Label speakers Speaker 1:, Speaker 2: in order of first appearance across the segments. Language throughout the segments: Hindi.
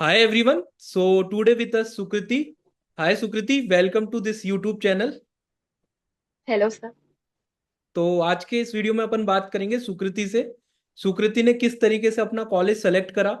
Speaker 1: Hi everyone. So today with us Sukriti. Hi Sukriti, welcome to this YouTube channel.
Speaker 2: Hello sir.
Speaker 1: तो आज के इस वीडियो में अपन बात करेंगे सुकृति से। सुकृति ने किस तरीके से अपना कॉलेज सेलेक्ट करा,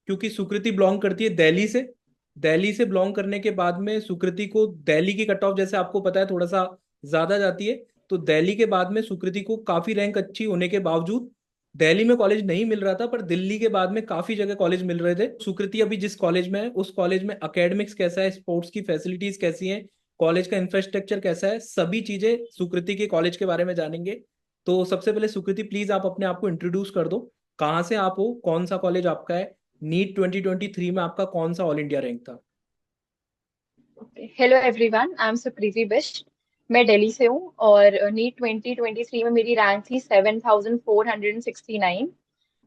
Speaker 1: क्योंकि सुकृति बिलोंग करती है दिल्ली से। दिल्ली से बिलोंग करने के बाद में सुकृति को दिल्ली की कट ऑफ, जैसे आपको पता है, थोड़ा सा ज्यादा जाती है। तो दिल्ली के बाद में सुकृति को काफी रैंक अच्छी होने के बावजूद दिल्ली में कॉलेज नहीं मिल रहा था, पर दिल्ली के बाद में काफी जगह कॉलेज मिल रहे थे। सुकृति अभी जिस कॉलेज में है उस कॉलेज में एकेडमिक्स कैसा है, स्पोर्ट्स की फैसिलिटीज कैसी हैं, कॉलेज का इंफ्रास्ट्रक्चर कैसा है, सभी चीजें सुकृति के कॉलेज के बारे में जानेंगे। तो सबसे पहले सुकृति, प्लीज आप अपने आप को इंट्रोड्यूस कर दो। कहाँ से आप हो, कौन सा कॉलेज आपका है, नीट 2023 में आपका कौन सा ऑल इंडिया रैंक था।
Speaker 2: Hello everyone, I am Supriti Bisht. मैं दिल्ली से हूँ और नीट 2023 में मेरी रैंक थी 7469।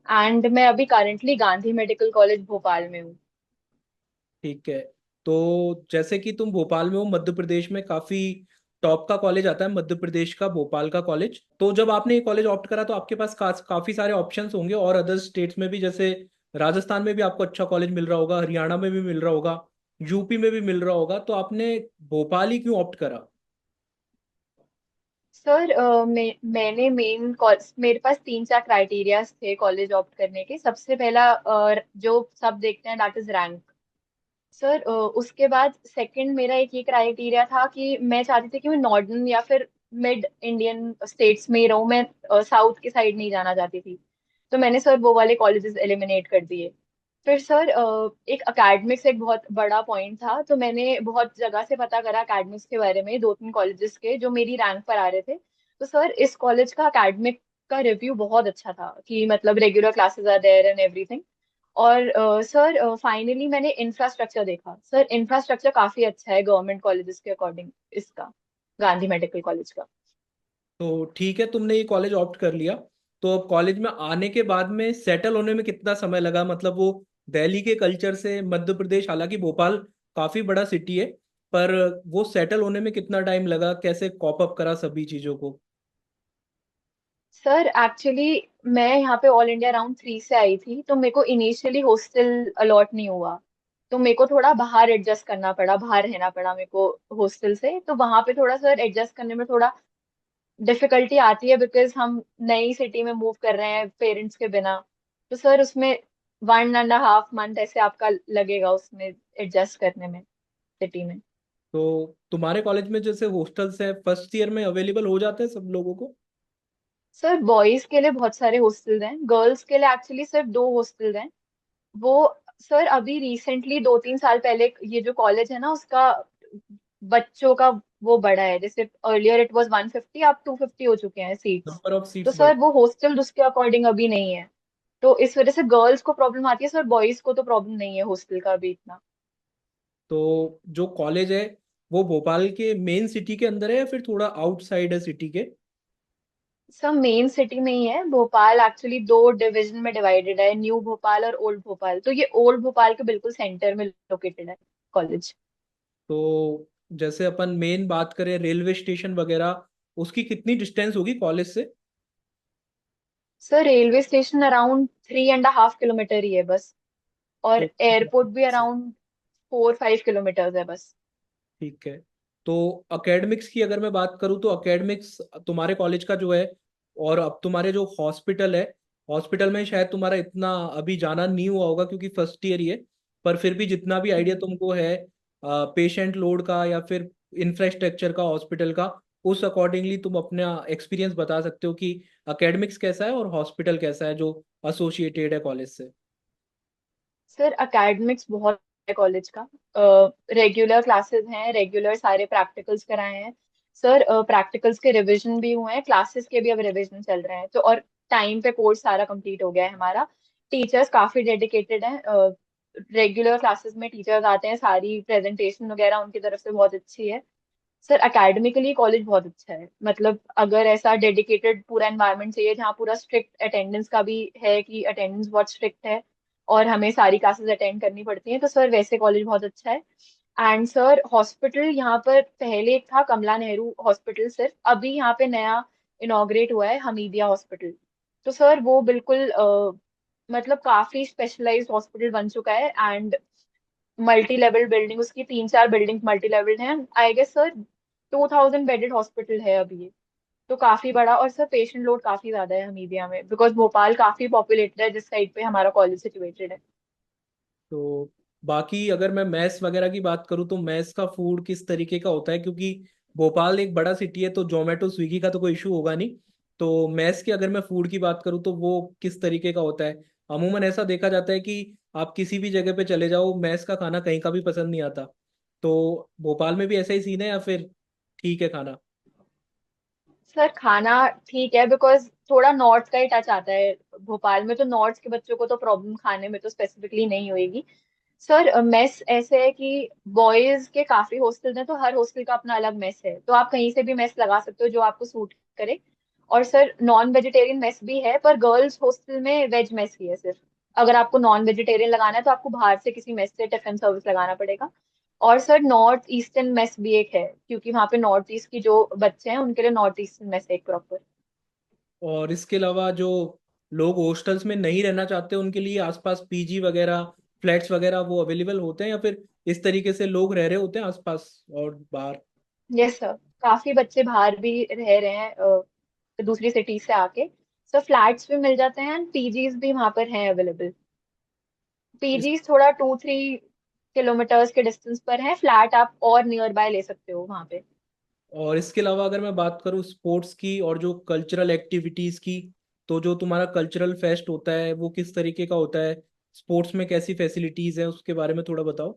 Speaker 2: एंड मैं अभी currently Gandhi medical college Bhopal में हूँ।
Speaker 1: ठीक है। तो जैसे कि तुम भोपाल में हो, मध्य प्रदेश में काफी टॉप का कॉलेज आता है मध्य प्रदेश का, भोपाल का कॉलेज। तो जब आपने ये कॉलेज ऑप्ट करा तो आपके पास काफी सारे ऑप्शंस होंगे, और अदर स्टेट्स में भी, जैसे राजस्थान में भी आपको अच्छा कॉलेज मिल रहा होगा, हरियाणा में भी मिल रहा होगा, यूपी में भी मिल रहा होगा। तो आपने भोपाल ही क्यों ऑप्ट करा।
Speaker 2: सर मैंने मेरे पास तीन चार क्राइटेरियाज थे कॉलेज ऑप्ट करने के। सबसे पहला जो सब देखते हैं दैट इज रैंक। सर उसके बाद सेकंड मेरा एक ये क्राइटेरिया था कि मैं चाहती थी कि मैं नॉर्दर्न या फिर मिड इंडियन स्टेट्स में ही रहूं। मैं साउथ की साइड नहीं जाना चाहती थी। तो मैंने सर वो वाले कॉलेजेस एलिमिनेट कर दिए। फिर सर एक एकेडमिक्स एक बहुत बड़ा पॉइंट था, तो मैंने बहुत जगह से पता करा एकेडमिक्स के बारे में, दो तीन कॉलेजेस के जो मेरी रैंक पर आ रहे थे। तो सर इस कॉलेज का एकेडमिक का रिव्यू बहुत अच्छा था कि मतलब regular classes are there and everything. और सर फाइनली मैंने इंफ्रास्ट्रक्चर देखा। सर इंफ्रास्ट्रक्चर काफी अच्छा है गवर्नमेंट कॉलेजेस के अकॉर्डिंग इसका, गांधी मेडिकल कॉलेज का।
Speaker 1: तो ठीक है, तुमने ये कॉलेज ऑप्ट कर लिया। तो अब कॉलेज में आने के बाद में सेटल होने में कितना समय लगा, मतलब वो दिल्ली के कल्चर से मध्य प्रदेश, हालांकि भोपाल काफी बड़ा सिटी है, पर वो सेटल होने में कितना टाइम लगा, कैसे कॉप अप करा सभी चीजों को।
Speaker 2: सर एक्चुअली मैं यहाँ पे ऑल इंडिया राउंड 3 से आई थी, तो मेरे को इनिशियली हॉस्टल अलॉट नहीं हुआ। तो मेरे को थोड़ा बाहर एडजस्ट करना पड़ा, बाहर रहना पड़ा मेरे को हॉस्टल से। तो वहां पे थोड़ा सर एडजस्ट करने में थोड़ा डिफिकल्टी आती है, बिकॉज हम नई सिटी में मूव कर रहे हैं पेरेंट्स के बिना। तो सर उसमें 1.5 मंथ ऐसे आपका लगेगा उसमें एडजस्ट करने में, सिटी में।
Speaker 1: तो तुम्हारे कॉलेज में जैसे हॉस्टल्स है, फर्स्ट ईयर में अवेलेबल हो जाते हैं सब लोगों को।
Speaker 2: सर बॉयज के लिए बहुत सारे हॉस्टल्स हैं, गर्ल्स के लिए एक्चुअली सिर्फ दो हॉस्टल्स हैं। वो सर अभी रिसेंटली 2-3 साल पहले ये जो कॉलेज है ना उसका बच्चों का वो बढ़ा है। जैसे अर्लियर इट वाज 150, अब 250 हो चुके हैं सीट्स।
Speaker 1: नंबर ऑफ
Speaker 2: तो
Speaker 1: सीट्स बढ़।
Speaker 2: सर वो हॉस्टल उसके अकॉर्डिंग अभी नहीं है। तो इस वजह से गर्ल्स को प्रॉब्लम आती है सर, बॉयज को तो प्रॉब्लम नहीं है हॉस्टल का अभी इतना।
Speaker 1: तो जो कॉलेज है वो भोपाल के मेन सिटी के अंदर है या फिर थोड़ा आउटसाइड है सिटी के।
Speaker 2: सब मेन सिटी में ही है। भोपाल एक्चुअली दो डिवीजन में डिवाइडेड है, न्यू भोपाल और ओल्ड भोपाल। तो ये ओल्ड भोपाल के बिल्कुल सेंटर में लोकेटेड है कॉलेज।
Speaker 1: तो जैसे अपन मेन बात करें रेलवे स्टेशन वगैरह, उसकी कितनी डिस्टेंस होगी कॉलेज से।
Speaker 2: Sir railway station around 3.5 kilometre ही है बस। और
Speaker 1: तो
Speaker 2: एयरपोर्ट भी अराउंड 4-5 किलोमीटर है बस।
Speaker 1: ठीक है। तो एकेडमिक्स की अगर मैं बात करूँ तो एकेडमिक्स तुम्हारे कॉलेज का जो है, और अब तुम्हारे जो हॉस्पिटल है, हॉस्पिटल में शायद तुम्हारा इतना अभी जाना नहीं हुआ होगा क्योंकि फर्स्ट ईयर ही है, पर फिर भी जितना भी आइडिया तुमको है पेशेंट लोड का या फिर इंफ्रास्ट्रक्चर का हॉस्पिटल का, उस अकॉर्डिंगली तुम अपना एक्सपीरियंस बता सकते हो कि एकेडमिक्स कैसा है और हॉस्पिटल कैसा है जो एसोसिएटेड है कॉलेज से।
Speaker 2: सर एकेडमिक्स बहुत है कॉलेज का। रेगुलर क्लासेस हैं, रेगुलर सारे प्रैक्टिकल्स कराए हैं। सर प्रैक्टिकल्स के रिवीजन भी हुए हैं, क्लासेस के भी अब रिवीजन चल रहे हैं। तो और टाइम पे कोर्स सारा कंप्लीट हो गया है हमारा। टीचर्स काफी डेडिकेटेड हैं। रेगुलर क्लासेस में टीचर्स आते हैं, सारी प्रेजेंटेशन वगैरह उनकी तरफ से बहुत अच्छी है। सर एकेडमिकली कॉलेज बहुत अच्छा है। मतलब अगर ऐसा डेडिकेटेड पूरा एनवायरनमेंट चाहिए जहाँ पूरा स्ट्रिक्ट अटेंडेंस का भी है कि अटेंडेंस बहुत स्ट्रिक्ट है और हमें सारी क्लासेस अटेंड करनी पड़ती हैं, तो सर वैसे कॉलेज बहुत अच्छा है। एंड सर हॉस्पिटल यहाँ पर पहले एक था कमला नेहरू हॉस्पिटल, सिर्फ अभी यहाँ पे नया इनॉग्रेट हुआ है हमीदिया हॉस्पिटल। तो सर वो बिल्कुल मतलब काफी स्पेशलाइज्ड हॉस्पिटल बन चुका है। एंड मल्टी लेवल बिल्डिंग, उसकी 3-4 बिल्डिंग मल्टी लेवल हैं, I guess sir 2,000 bedded hospital है अभी ये। तो काफी बड़ा, और सर पेशेंट लोड काफी ज्यादा है हमीदिया में, बिकॉज भोपाल काफी पॉपुलेटेड है जिस साइड पे हमारा कॉलेज सिचुएटेड है।
Speaker 1: तो बाकी अगर मैं मैस वगैरह की बात करूँ तो मैस का फूड किस तरीके का होता है, क्योंकि भोपाल एक बड़ा सिटी है तो जोमेटो स्विगी का तो कोई इशू होगा नहीं। तो मैस की अगर मैं फूड की बात करूँ तो वो किस तरीके का होता है? अमूमन ऐसा देखा जाता है कि आप किसी भी जगह पे चले जाओ, मैस का खाना कहीं का भी पसंद नहीं आता। तो भोपाल में भी ऐसा ही सीन है या फिर ठीक है खाना?
Speaker 2: सर खाना ठीक है, बिकॉज थोड़ा नॉर्थ का ही टच आता है भोपाल में, तो नॉर्थ के बच्चों को तो प्रॉब्लम खाने में तो स्पेसिफिकली नहीं होएगी। सर मेस ऐसे है कि बॉयज के काफी हॉस्टल हैं, तो हर हॉस्टल का अपना अलग मेस है, तो आप कहीं से भी मेस लगा सकते हो जो आपको सूट करे। और सर नॉन वेजिटेरियन मेस भी है, पर गर्ल्स हॉस्टल में वेज मेस ही है सिर्फ। अगर आपको नॉन वेजिटेरियन लगाना है तो आपको बाहर से किसी मेस से टिफिन सर्विस लगाना पड़ेगा। और सर नॉर्थ ईस्टर्न मेस भी एक है, क्योंकि वहाँ पे नॉर्थ ईस्ट की जो बच्चे हैं उनके लिए नॉर्थ ईस्टर्न मेस है एक प्रॉपर।
Speaker 1: और इसके अलावा जो लोग हॉस्टल्स में नहीं रहना चाहते उनके लिए आसपास पीजी वगैरह, फ्लैट्स वगैरह वो अवेलेबल होते हैं, या फिर इस तरीके से लोग रह रहे होते हैं आसपास और बाहर?
Speaker 2: यस सर, काफी बच्चे बाहर भी रह रहे हैं दूसरी सिटी से आके। सर फ्लैट्स भी मिल जाते हैं एंड पीजीज भी वहाँ पर हैं अवेलेबल।
Speaker 1: इस
Speaker 2: पीजीज थोड़ा 2-3 किलोमीटर्स के डिस्टेंस पर है, फ्लैट आप और नियर बाय ले सकते हो वहाँ पे।
Speaker 1: और इसके अलावा अगर मैं बात करूँ स्पोर्ट्स की और जो कल्चरल एक्टिविटीज की, तो जो तुम्हारा कल्चरल फेस्ट होता है वो किस तरीके का होता है? स्पोर्ट्स में कैसी फैसिलिटीज है उसके बारे में थोड़ा बताओ।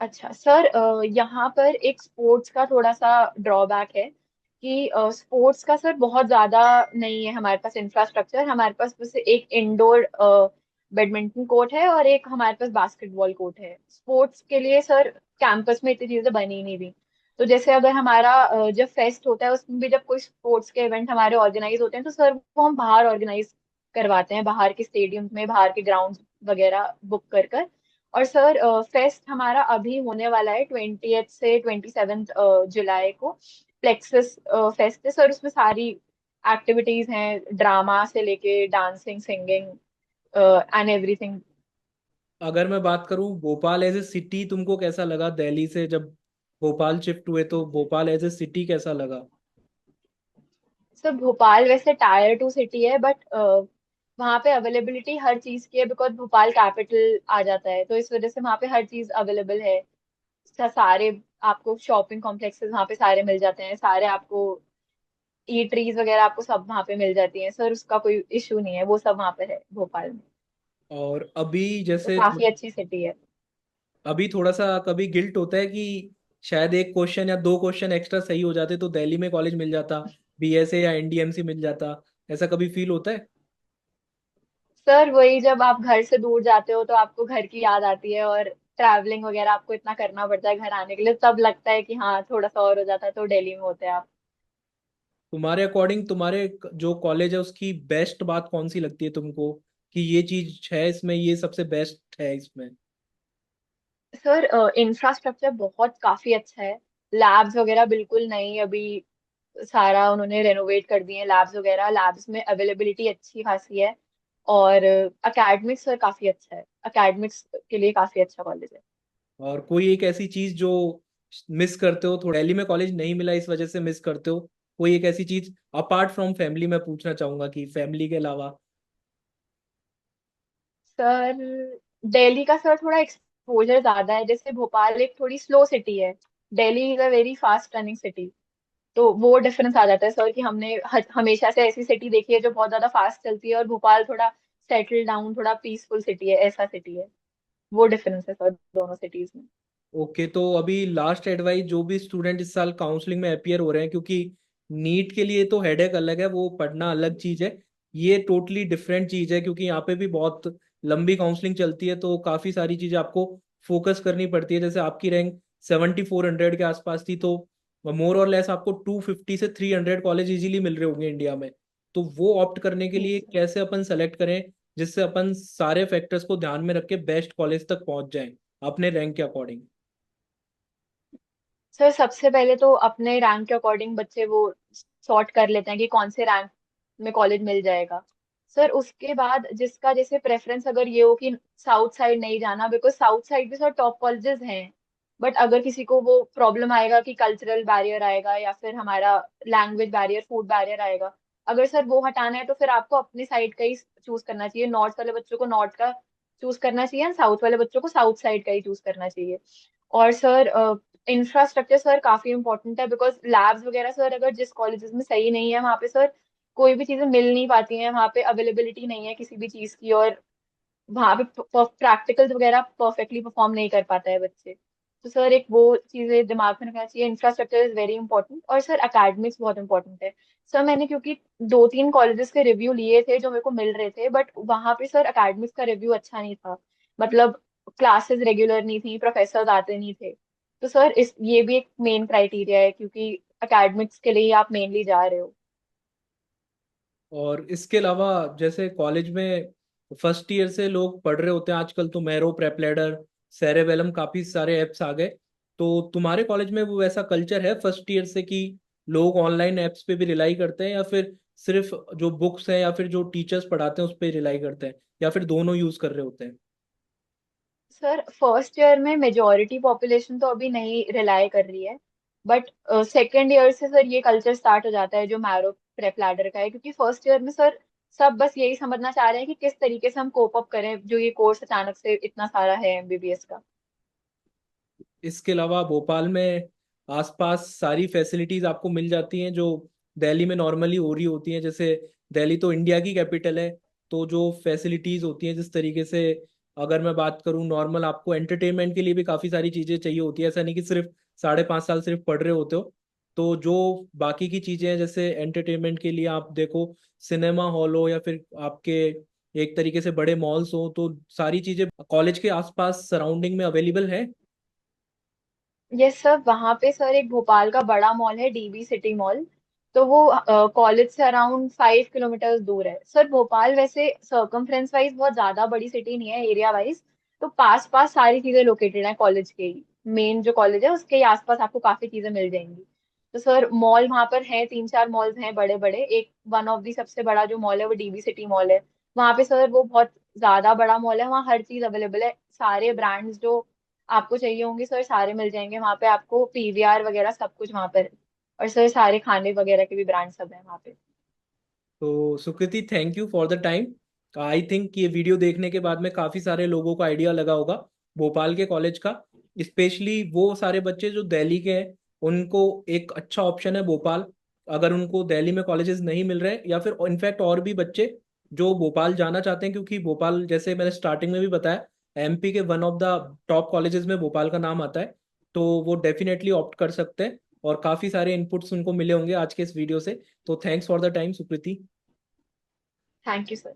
Speaker 2: अच्छा सर, यहाँ पर एक स्पोर्ट्स का थोड़ा सा ड्रॉबैक है कि स्पोर्ट्स का सर बहुत ज्यादा नहीं है हमारे पास इंफ्रास्ट्रक्चर। हमारे पास बस एक इंडोर बैडमिंटन कोर्ट है और एक हमारे पास बास्केटबॉल कोर्ट है। स्पोर्ट्स के लिए सर कैंपस में इतनी चीजें बनी नहीं हुई। तो जैसे अगर हमारा जब फेस्ट होता है उसमें भी जब कोई स्पोर्ट्स के इवेंट हमारे ऑर्गेनाइज होते हैं तो सर वो हम बाहर ऑर्गेनाइज करवाते हैं, बाहर के स्टेडियम में, बाहर के ग्राउंड वगैरह बुक कर कर। और सर फेस्ट हमारा अभी होने वाला है 20th से 27th जुलाई को। प्लेक्सस फेस्ट है सर, उसमें सारी एक्टिविटीज हैं, ड्रामा से लेके डांसिंग, सिंगिंग एंड एवरीथिंग।
Speaker 1: अगर मैं बात करूँ भोपाल एज ए सिटी तुमको कैसा लगा? दिल्ली से जब भोपाल शिफ्ट हुए तो भोपाल एज ए सिटी कैसा लगा?
Speaker 2: सर भोपाल वैसे टायर 2 सिटी है, बट वहाँ पे अवेलेबिलिटी हर चीज की है, बिकॉज भोपाल कैपिटल आ जाता है, तो इस वजह से वहाँ पे हर चीज अवेलेबल है। सारे आपको शॉपिंग कॉम्प्लेक्सेस वहाँ पे सारे मिल जाते हैं, सारे आपको ईटरीज वगैरह आपको सब वहाँ पे मिल जाती हैं सर, उसका कोई इशू नहीं है, वो सब वहाँ पे है भोपाल में।
Speaker 1: और अभी
Speaker 2: तो
Speaker 1: जैसे
Speaker 2: काफी अच्छी सिटी है।
Speaker 1: अभी थोड़ा सा कभी गिल्ट होता है कि शायद एक क्वेश्चन या दो क्वेश्चन एक्स्ट्रा सही हो जाते तो दिल्ली में कॉलेज मिल जाता, बीएसए या एनडीएमसी मिल जाता, ऐसा कभी फील होता है?
Speaker 2: सर वही, जब आप घर से दूर जाते हो तो आपको घर की याद आती है, और ट्रैवलिंग वगैरह आपको इतना करना पड़ता है घर आने के लिए, तब लगता है कि हाँ थोड़ा सा और हो जाता है तो दिल्ली में होते हैं आप।
Speaker 1: तुम्हारे अकॉर्डिंग तुम्हारे जो कॉलेज है उसकी बेस्ट बात कौन सी लगती है तुमको, कि ये चीज है इसमें, ये सबसे बेस्ट है इसमें?
Speaker 2: सर इंफ्रास्ट्रक्चर बहुत काफी अच्छा है। लैब्स वगैरह बिल्कुल नहीं, अभी सारा उन्होंने रेनोवेट कर दिए हैं लैब्स वगैरह, लैब्स में अवेलेबिलिटी अच्छी खासी है। और अकेडमिक्स सर काफी अच्छा है, अकेडमिक्स के लिए काफी अच्छा कॉलेज है।
Speaker 1: और कोई एक ऐसी चीज जो मिस करते हो, थोड़ा दिल्ली में कॉलेज नहीं मिला इस वजह से मिस करते हो, कोई एक ऐसी चीज अपार्ट फ्रॉम फैमिली, मैं पूछना चाहूंगा कि फैमिली के अलावा।
Speaker 2: सर दिल्ली का सर थोड़ा एक्सपोजर ज्यादा है, जैसे भोपाल एक थोड़ी स्लो सिटी है, Delhi is a very fast running city. तो वो डिफरेंस आ जाता है सर कि हमने हमेशा से ऐसी सिटी देखी है जो बहुत ज्यादा फास्ट चलती है, और भोपाल थोड़ा सेटल डाउन, थोड़ा पीसफुल सिटी है, ऐसा सिटी है। वो डिफरेंस है सर दोनों सिटीज में।
Speaker 1: ओके, तो अभी लास्ट एडवाइस जो भी स्टूडेंट इस साल काउंसलिंग में अपियर हो रहे हैं, क्योंकि नीट के लिए तो हेडेक अलग है, वो पढ़ना अलग चीज है, ये टोटली डिफरेंट चीज है, क्योंकि यहाँ पे भी बहुत लंबी काउंसलिंग चलती है तो काफी सारी चीजें आपको फोकस करनी पड़ती है। जैसे आपकी रैंक 7400 के आसपास थी, तो मोर और लेस आपको 250 से 300 कॉलेज इजीली मिल रहे होंगे इंडिया में। तो वो ऑप्ट करने के लिए
Speaker 2: यस
Speaker 1: कैसे अपन सेलेक्ट करें जिससे अपन सारे फैक्टर्स को ध्यान में रख के बेस्ट कॉलेज तक पहुंच जाएं अपने रैंक के अकॉर्डिंग?
Speaker 2: सर, सबसे पहले तो अपने रैंक के अकॉर्डिंग बच्चे वो सॉर्ट कर लेते हैं कि कौन से रैंक में कॉलेज मिल जाएगा। सर उसके बाद जिसका जैसे प्रेफरेंस अगर ये हो कि साउथ साइड नहीं जाना, बिकॉज साउथ साइड भी सर टॉप कॉलेजेस हैं, बट अगर किसी को वो प्रॉब्लम आएगा कि कल्चरल बैरियर आएगा या फिर हमारा लैंग्वेज बैरियर, फूड बैरियर आएगा, अगर सर वो हटाना है तो फिर आपको अपने साइड का ही चूज करना चाहिए। नॉर्थ वाले बच्चों को नॉर्थ का चूज करना चाहिए एंड साउथ वाले बच्चों को साउथ साइड का ही चूज करना चाहिए। और सर इंफ्रास्ट्रक्चर सर काफी इंपॉर्टेंट है, बिकॉज लैब्स वगैरह सर अगर जिस कॉलेजेस में सही नहीं है वहाँ पे सर कोई भी चीजें मिल नहीं पाती हैं, वहाँ पे अवेलेबिलिटी नहीं है किसी भी चीज की, और वहाँ पे प्रैक्टिकल्स वगैरह परफेक्टली परफॉर्म नहीं कर पाता है बच्चे। तो सर एक वो चीजें दिमाग में रखना चाहिए, इंफ्रास्ट्रक्चर इज वेरी इंपॉर्टेंट, और सर एकेडमिक्स बहुत इंपॉर्टेंट है। सर मैंने क्योंकि 2-3 कॉलेजेस के रिव्यू लिए थे जो मेरे को मिल रहे थे, बट वहाँ पे सर एकेडमिक्स का रिव्यू अच्छा नहीं था। मतलब क्लासेस रेगुलर नहीं थी, प्रोफेसर आते नहीं थे। तो सर इस ये भी एक मेन क्राइटेरिया है, क्योंकि एकेडमिक्स के लिए ही आप मेनली जा रहे हो।
Speaker 1: और इसके अलावा जैसे कॉलेज में फर्स्ट ईयर से लोग पढ़ रहे होते हैं, आजकल तो मैरो, प्रेपलैडर, सेरेबेलम, काफी सारे ऐप्स आ गए। तो तुम्हारे कॉलेज में वो वैसा कल्चर है फर्स्ट ईयर से कि लोग ऑनलाइन ऐप्स पे भी रिलाई करते हैं, या फिर सिर्फ जो बुक्स हैं या फिर जो टीचर्स पढ़ाते हैं उस पर रिलाई करते हैं, या फिर दोनों यूज कर रहे होते हैं?
Speaker 2: सर फर्स्ट ईयर में मेजोरिटी पॉपुलेशन तो अभी नहीं रिलाय कर रही है, बट सेकेंड ईयर से सर ये कल्चर स्टार्ट हो जाता है जो मैरो प्रेप लैडर का है, क्योंकि फर्स्ट ईयर में सर सब बस यही समझना चाह रहे हैं कि किस तरीके से हम कोप अप करें जो ये कोर्स अचानक से इतना सारा है एमबीबीएस का।
Speaker 1: इसके अलावा भोपाल में आसपास सारी फैसिलिटीज आपको मिल जाती हैं जो दिल्ली में नॉर्मली हो रही होती हैं। जैसे दिल्ली तो इंडिया की कैपिटल है, तो जो फैसिलिटीज होती हैं जिस तरीके से, अगर मैं बात करूं नॉर्मल, आपको एंटरटेनमेंट के लिए भी काफ़ी सारी चीज़ें चाहिए होती है। ऐसा नहीं कि सिर्फ 5.5 साल सिर्फ पढ़ रहे होते हो। तो जो बाकी की चीज़ें हैं, जैसे एंटरटेनमेंट के लिए आप देखो, सिनेमा हॉल हो या फिर आपके एक तरीके से बड़े मॉल्स हो, तो सारी चीज़ें कॉलेज के आसपास सराउंडिंग में अवेलेबल है।
Speaker 2: यस सर, वहाँ पे सर एक भोपाल का बड़ा मॉल है, डीबी सिटी मॉल। तो वो कॉलेज से अराउंड 5 किलोमीटर दूर है। सर भोपाल वैसे सर्कमफ्रेंस वाइज बहुत ज्यादा बड़ी सिटी नहीं है एरिया वाइज, तो पास पास सारी चीजें लोकेटेड है कॉलेज के ही। मेन जो कॉलेज है उसके ही आसपास आपको काफी चीजें मिल जाएंगी। तो सर मॉल वहाँ पर है, 3-4 मॉल्स हैं बड़े बड़े। एक वन ऑफ दी सबसे बड़ा जो मॉल है वो डीबी सिटी मॉल है। वहाँ पे सर वो बहुत ज्यादा बड़ा मॉल है, वहाँ हर चीज अवेलेबल है, सारे ब्रांड्स जो आपको चाहिए होंगे सर सारे मिल जाएंगे वहां पे आपको, पीवीआर वगैरह सब कुछ वहां पर। और सर सारे खाने वगैरह के भी ब्रांड सब है वहाँ पे।
Speaker 1: तो Sukriti, thank you for the time. I think ये वीडियो देखने के बाद में काफ़ी सारे लोगों को आइडिया लगा होगा भोपाल के कॉलेज का। स्पेशली वो सारे बच्चे जो दिल्ली के हैं, उनको एक अच्छा ऑप्शन है भोपाल, अगर उनको दिल्ली में कॉलेजेस नहीं मिल रहे, या फिर इनफैक्ट और भी बच्चे जो भोपाल जाना चाहते हैं, क्योंकि भोपाल जैसे मैंने स्टार्टिंग में भी बताया, एमपी के one of the top colleges में भोपाल का नाम आता है। तो वो डेफिनेटली ऑप्ट कर सकते हैं, और काफ़ी सारे इनपुट्स उनको मिले होंगे आज के इस वीडियो से। तो thanks for the time Sukriti.
Speaker 2: Thank you sir.